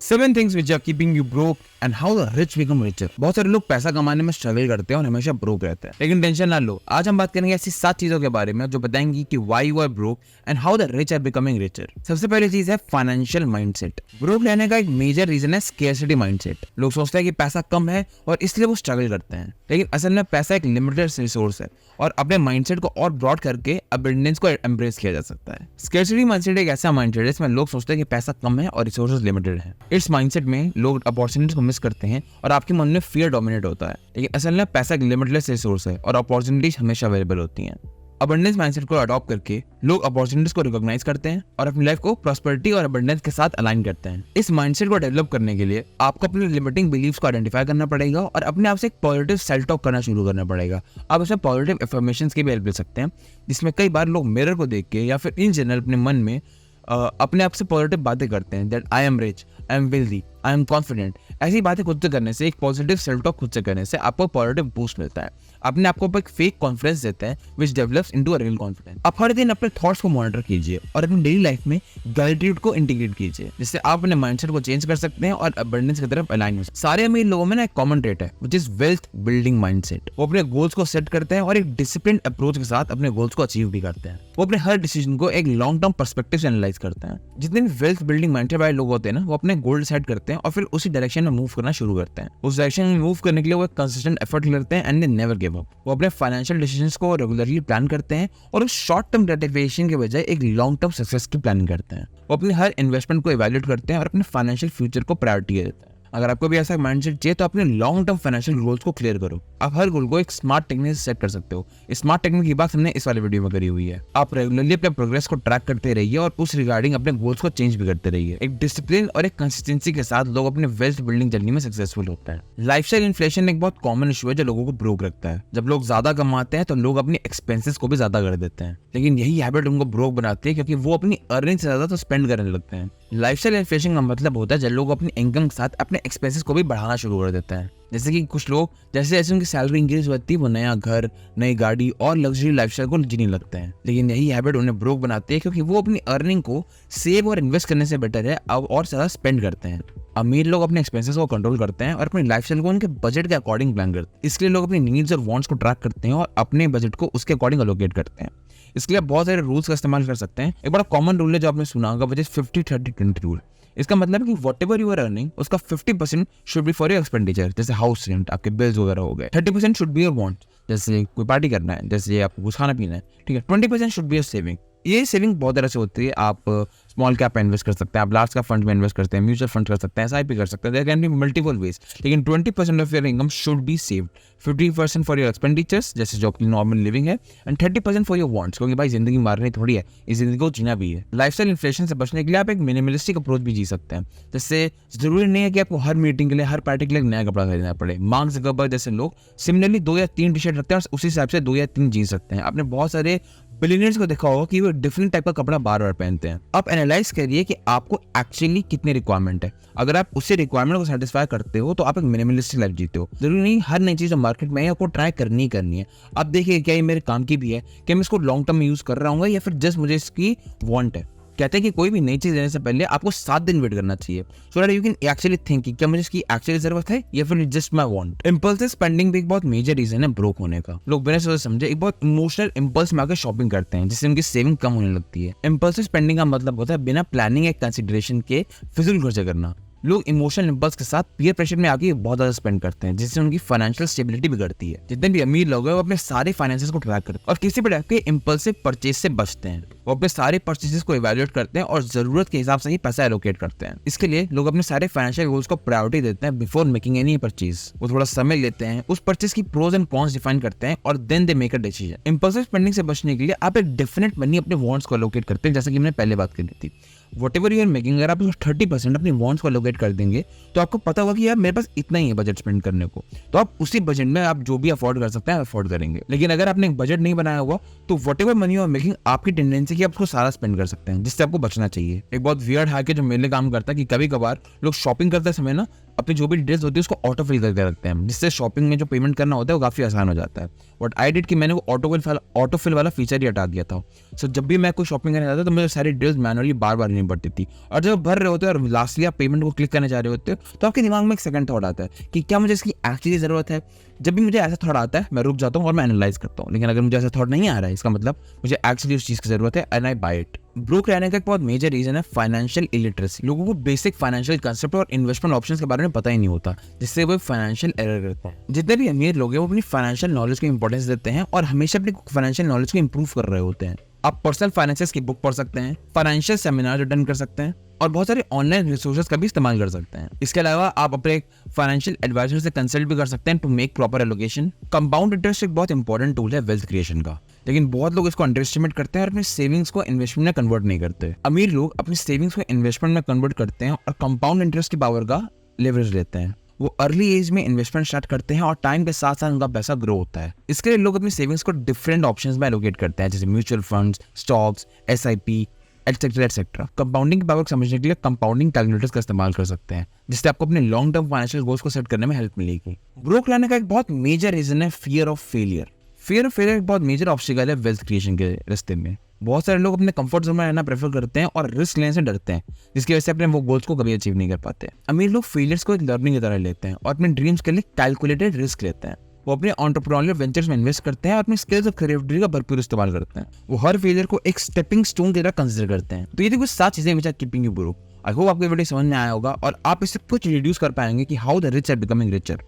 7 things which are keeping you broke and how the rich become richer। बहुत सारे लोग पैसा कमाने में स्ट्रगल करते हैं और हमेशा ब्रोक रहते हैं, लेकिन टेंशन ना लो। आज हम बात करेंगे ऐसी 7 चीजों के बारे में जो बताएंगी कि why you are broke and how the rich are becoming richer। सबसे पहली चीज है फाइनेंशियल माइंडसेट। ब्रोक रहने का एक मेजर रीजन है स्केर्सिटी माइंडसेट। लोग सोचते हैं कि पैसा कम है और इसलिए वो स्ट्रगल करते हैं, लेकिन असल में पैसा एक लिमिटेड रिसोर्स है और अपने माइंडसेट को और ब्रॉड करके अबंडेंस को एम्ब्रेस किया जा सकता है। स्केर्सिटी माइंडसेट एक ऐसा माइंडसेट है जिसमें लोग सोचते हैं कि पैसा कम है और रिसोर्सेज लिमिटेड है। इस माइंडसेट में लोग अपॉर्चुनिटीज को मिस करते हैं और आपके मन में फियर डोमिनेट होता है, लेकिन असल में पैसा एक लिमिटलेस रिसोर्स है और अपॉर्चुनिटीज हमेशा अवेलेबल होती हैं। अबंडेंस माइंडसेट को अडॉप्ट करके लोग अपॉर्चुनिटीज को रिकॉग्नाइज करते हैं और अपनी लाइफ को प्रॉस्पेरिटी और अबंडेंस के साथ अलाइन करते हैं। इस माइंडसेट को डेवलप करने के लिए आपको अपने लिमिटिंग बिलीव्स को आइडेंटिफाई करना पड़ेगा और अपने आप से एक पॉजिटिव सेल्फ टॉक करना शुरू करना पड़ेगा। आप इसमें पॉजिटिव अफर्मेशंस की भी हेल्प ले सकते हैं, जिसमें कई बार लोग मिरर को देख के या फिर इन जनरल अपने मन में अपने आप से पॉजिटिव बातें करते हैं। That I am rich, I am wealthy, I am confident. ऐसी बातें खुद से करने से, एक पॉजिटिव सेल्फ टॉक खुद से करने से आपको पॉजिटिव बूस्ट मिलता है। अपने आप को एक फेक कॉन्फिडेंस देता है which develops into a real confidence. आप हर दिन अपने थॉट्स को मॉनिटर कीजिए और अपनी डेली लाइफ में ग्रेटिट्यूड को इंटीग्रेट कीजिए, जिससे आप अपने माइंडसेट को चेंज कर सकते हैं और अबंडेंस की तरफ अलाइन हो सकते हैं। सारे अमीर लोगों में ना एक कॉमन ट्रेट है which is wealth building mindset. वो अपने गोल्स को सेट करते हैं और एक डिसिप्लिन अप्रोच के साथ अपने गोल्स को अचीव भी करते हैं। वो अपने हर डिसीजन को एक लॉन्ग टर्म पर्सपेक्टिव से एनालाइज करते हैं। जितने भी वेल्थ बिल्डिंग माइंडसेट वाले लोग होते हैं ना, वो अपने गोल सेट करते हैं और फिर उसी डायरेक्शन में मूव करना शुरू करते हैं। उस डायरेक्शन में मूव करने के लिए वो कंसिस्टेंट एफर्ट करते हैं and they never give up. वो अपने फाइनेंशियल डिसीजंस को रेगुलरली प्लान करते हैं और उस शॉर्ट टर्म ग्रेटिफिकेशन के बजाय एक लॉन्ग टर्म सक्सेस की प्लानिंग करते हैं। वो अपने हर इन्वेस्टमेंट को इवैल्यूएट करते हैं और अपने फाइनेंशियल फ्यूचर को प्रायोरिटी देते हैं। अगर आपको भी ऐसा माइंडसेट चाहिए तो अपने लॉन्ग टर्म फाइनेंशियल गोल्स को क्लियर करो। आप हर गोल को एक स्मार्ट टेक्निक से सेट कर सकते हो। इस स्मार्ट टेक्निक की बात हमने इस वाले वीडियो में करी हुई है। आप रेगुलरली अपने प्रोग्रेस को ट्रैक करते रहिए और उस रिगार्डिंग अपने गोल्स को चेंज भी करते रहिए। एक डिसिप्लिन और एक कंसिस्टेंसी के साथ लोग अपने वेल्थ बिल्डिंग जर्नी में सक्सेसफुल होता है। लाइफस्टाइल इन्फ्लेशन एक बहुत कॉमन इशू है जो लोगों को ब्रोक रखता है। जब लोग ज्यादा कमाते हैं तो लोग अपनी एक्सपेंसेस को भी ज्यादा कर देते हैं, लेकिन यही हैबिट उनको ब्रोक बनाती है क्योंकि वो अपनी अर्निंग से ज्यादा तो स्पेंड करने लगते हैं। लाइफस्टाइल इन्फ्लेशन का मतलब होता है जब लोग अपनी इनकम के साथ अपने एक्सपेंसेस को भी बढ़ाना शुरू कर देते हैं। जैसे कि कुछ लोग जैसे जैसे उनकी सैलरी इंक्रीज होती है वो नया घर, नई गाड़ी और लग्जरी लाइफस्टाइल को जीने लगते हैं, लेकिन यही हैबिट उन्हें ब्रोक बनाती है क्योंकि वो अपनी अर्निंग को सेव और इन्वेस्ट करने से बेटर है अब और ज्यादा स्पेंड करते हैं। अमीर लोग अपने एक्सपेंसेस को कंट्रोल करते हैं और अपनी लाइफस्टाइल को उनके बजट के अकॉर्डिंग प्लान करते हैं। इसके लिए लोग अपनी नीड्स और वांट्स को ट्रैक करते हैं और अपने बजट को उसके अकॉर्डिंग एलोकेट करते हैं। इसके लिए बहुत सारे रूल्स का इस्तेमाल कर सकते हैं। एक बड़ा कॉमन रूल है जो आपने सुना होगा, 50-30-20 रूल। इसका मतलब है कि whatever you are earning उसका 50% should be for your expenditure, जैसे हाउस रेंट, आपके बिल्स वगैरह हो गए। 30% शुड बी योर वांट, जैसे कोई पार्टी करना है, जैसे आपको कुछ खाना पीना है, ठीक है। 20% शुड बी योर सेविंग। ये सेविंग बहुत तरह से होती है। आप स्मॉल कैप में इन्वेस्ट कर सकते हैं, आप लार्ज कैप फंड में इन्वेस्ट करते हैं, म्यूचुअल फंड कर सकते हैं, SIP कर सकते हैं। There can be multiple ways, लेकिन 20% of your income should be saved. 50% for your expenditures, जैसे जो आपकी नॉर्मल लिविंग है, एंड 30% फॉर योर वांट्स, क्योंकि भाई जिंदगी मारनी थोड़ी है, इस जिंदगी को जीना भी है। लाइफस्टाइल इन्फ्लेशन से बचने के लिए आप एक मिनिमलिस्टिक अप्रोच भी जी सकते हैं। जैसे जरूरी नहीं है कि आपको हर मीटिंग के लिए, हर पार्टी के लिए नया कपड़ा खरीदना पड़े। मार्क ज़करबर्ग जैसे लोग सिमिलरली 2 या 3 टी-शर्ट रखते हैं और उसी हिसाब से 2 या 3 जीन्स रखते हैं। आपने बहुत सारे बिलियनियर्स को देखा होगा कि वो डिफरेंट टाइप का कपड़ा बार बार पहनते हैं। आप एनालाइज करिए कि आपको एक्चुअली कितनी रिक्वायरमेंट है। अगर आप उससे रिक्वायरमेंट को सेटिस्फाई करते हो तो आप एक मिनिमलिस्टिक लाइफ जीते हो। जरूरी नहीं हर नई चीज जो मार्केट में है आपको ट्राई करनी है। आप देखिए क्या ये मेरे काम की भी है, क्या मैं इसको लॉन्ग टर्म में यूज कर रहा हूँ या फिर जस्ट मुझे इसकी वांट है। कहते हैं कि कोई भी नई चीज लेने से पहले आपको 7 दिन वेट करना चाहिए, so that you can actually think कि क्या मुझे इसकी एक्चुअली जरूरत है या फिर just my want. Impulsive spending भी एक बहुत मेजर रीजन है ब्रोक होने का। लोग बिना सोचे समझे एक बहुत इमोशनल इंपल्स में आकर शॉपिंग करते हैं, जिससे उनकी सेविंग कम होने लगती है। इंपल्सिव स्पेंडिंग का मतलब होता है बिना प्लानिंग या कंसिडरेशन के फिजूल खर्चे करना। लोग इमोशनल इंपल्स के साथ पीयर प्रेशर में आके बहुत ज्यादा स्पेंड करते हैं, जिससे उनकी फाइनेंशियल स्टेबिलिटी बिगड़ती है। जितने भी अमीर लोग हैं वो अपने सारे फाइनेंसेस को ट्रैक करते हैं और किसी भी टाइप के इंपल्सिव परचेज से बचते हैं। वो अपने सारे परचेजेस को इवैल्यूएट करते हैं और जरूरत के हिसाब से ही पैसा एलोकेट करते हैं। इसके लिए लोग अपने सारे फाइनेंशियल गोल्स को प्रायोरिटी देते हैं बिफोर मेकिंग एनी परचेज। वो थोड़ा समय लेते हैं, उस परचेज की प्रोज एंड कॉन्स डिफाइन करते हैं और then they make a decision. Impulsive spending से बचने के लिए आप एक डेफिनेट मनी अपने वांट्स को एलोकेट करते हैं, जैसे कि मैंने पहले बात करी थी। Whatever you are making, अगर आप 30% अपनी वांट्स को एलोकेट कर देंगे तो आपको पता होगा कि यार मेरे पास इतना ही है बजट स्पेंड करने को, तो आप उसी बजट में आप जो भी अफोर्ड कर सकते हैं अफोर्ड करेंगे। लेकिन अगर आपने एक बजट नहीं बनाया हुआ तो whatever money you are making, आपकी टेंडेंसी कि आप उसको सारा स्पेंड कर सकते हैं, जिससे आपको बचना चाहिए। एक बहुत वियर्ड हैक है जो मेरे लिए काम करता है कि कभी कभार लोग शॉपिंग करते समय ना अपनी जो भी डिटेल्स होती है उसको ऑटो फिल करके रखते हैं, जिससे शॉपिंग में जो पेमेंट करना होता है वो काफ़ी आसान हो जाता है। बट आई डिड कि मैंने वो ऑटो फिल वाला फीचर ही हटा दिया था। सो जब भी मैं कोई शॉपिंग करने जाता तो मुझे सारी डिटेल्स मैनुअली बार बार लेनी पड़ती थी, और जब भर रहे होते हैं और लास्टली आप पेमेंट को क्लिक करने जा रहे होते हो तो आपके दिमाग में एक सेकंड थॉट आता है कि क्या मुझे इसकी एक्चुअली ज़रूरत है। जब भी मुझे ऐसा थॉट आता है मैं रुक जाता हूँ और मैं एनालाइज करता हूँ, लेकिन अगर मुझे ऐसा थॉट नहीं आ रहा है इसका मतलब मुझे एक्चुअली उस चीज़ की ज़रूरत है and I buy it. Broke रहने का एक बहुत मेजर रीजन है फाइनेंशियल इलिटरेसी। लोगों को बेसिक फाइनेंशियल कंसेप्ट और इन्वेस्टमेंट ऑप्शंस के बारे में पता ही नहीं होता, जिससे वो फाइनेंशियल एरर करते हैं। जितने भी अमीर लोग हैं वो अपनी फाइनेंशियल नॉलेज को इंपॉर्टेंस देते हैं और हमेशा अपनी फाइनेंशियल नॉलेज को इंप्रूव कर रहे होते हैं। आप पर्सनल फाइनेंसेस की बुक पढ़ सकते हैं, फाइनेंशियल सेमिनार अटेंड कर सकते हैं और बहुत सारे ऑनलाइन रिसोर्सेज का भी इस्तेमाल कर सकते हैं। इसके अलावा आप अपने फाइनेंशियल एडवाइजर से कंसल्ट भी कर सकते हैं to make proper allocation. Compound interest एक बहुत इंपॉर्टेंट टूल है वेल्थ क्रिएशन का, लेकिन बहुत लोग इसको अंडर एस्टिमेट करते हैं और अपनी सेविंग्स को इन्वेस्टमेंट में कन्वर्ट नहीं करते। अमीर लोग अपनी सेविंग्स को इन्वेस्टमेंट में कन्वर्ट करते हैं और कंपाउंड इंटरेस्ट की पावर का लेवरेज लेते हैं। वो अर्ली एज में इन्वेस्टमेंट स्टार्ट करते हैं और टाइम के साथ साथ उनका पैसा ग्रो होता है। इसके लिए लोग अपनी सेविंग्स को डिफरेंट ऑप्शंस में एलोकेट करते हैं, जैसे mutual funds, stocks, SIP, etcetera. Compounding की पावर को समझने के लिए कंपाउंडिंग कैलकुलेटर्स का इस्तेमाल कर सकते हैं, जिससे आपको अपने लॉन्ग टर्म फाइनेंशियल गोल्स को सेट करने में हेल्प मिलेगी। ब्रोक लाने का एक बहुत मेजर रीजन है fear of failure. Fear of failure एक बहुत मेजर ऑब्स्टिकल है वेल्थ क्रिएशन के रास्ते में। बहुत सारे लोग अपने कंफर्ट जोन में रहना प्रेफर करते हैं और रिस्क लेने से डरते हैं, जिसकी वजह से अपने वो गोल्स को कभी अचीव नहीं कर पाते। अमीर लोग फेलियर्स को एक लर्निंग की तरह लेते हैं और अपने ड्रीम्स के लिए कैलकुलेटेड रिस्क लेते हैं। वो अपने एंटरप्रेन्योरियल वेंचर्स में इन्वेस्ट करते हैं और अपनी स्किल्स और क्रिएटिविटी का भरपूर इस्तेमाल करते हैं। वो हर फेलियर को एक स्टेपिंग स्टोन की तरह कंसिडर करते हैं। तो ये कुछ 7 चीजें which are keeping you broke. I hope आपको वीडियो समझ में आया होगा और आप इससे कुछ रिड्यूस कर पाएंगे कि how the rich are becoming richer.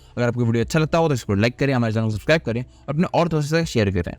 अगर आपको वीडियो अच्छा लगता हो तो इसको लाइक करें, हमारे चैनल को सब्सक्राइब करें और अपने और दोस्तों से शेयर करें।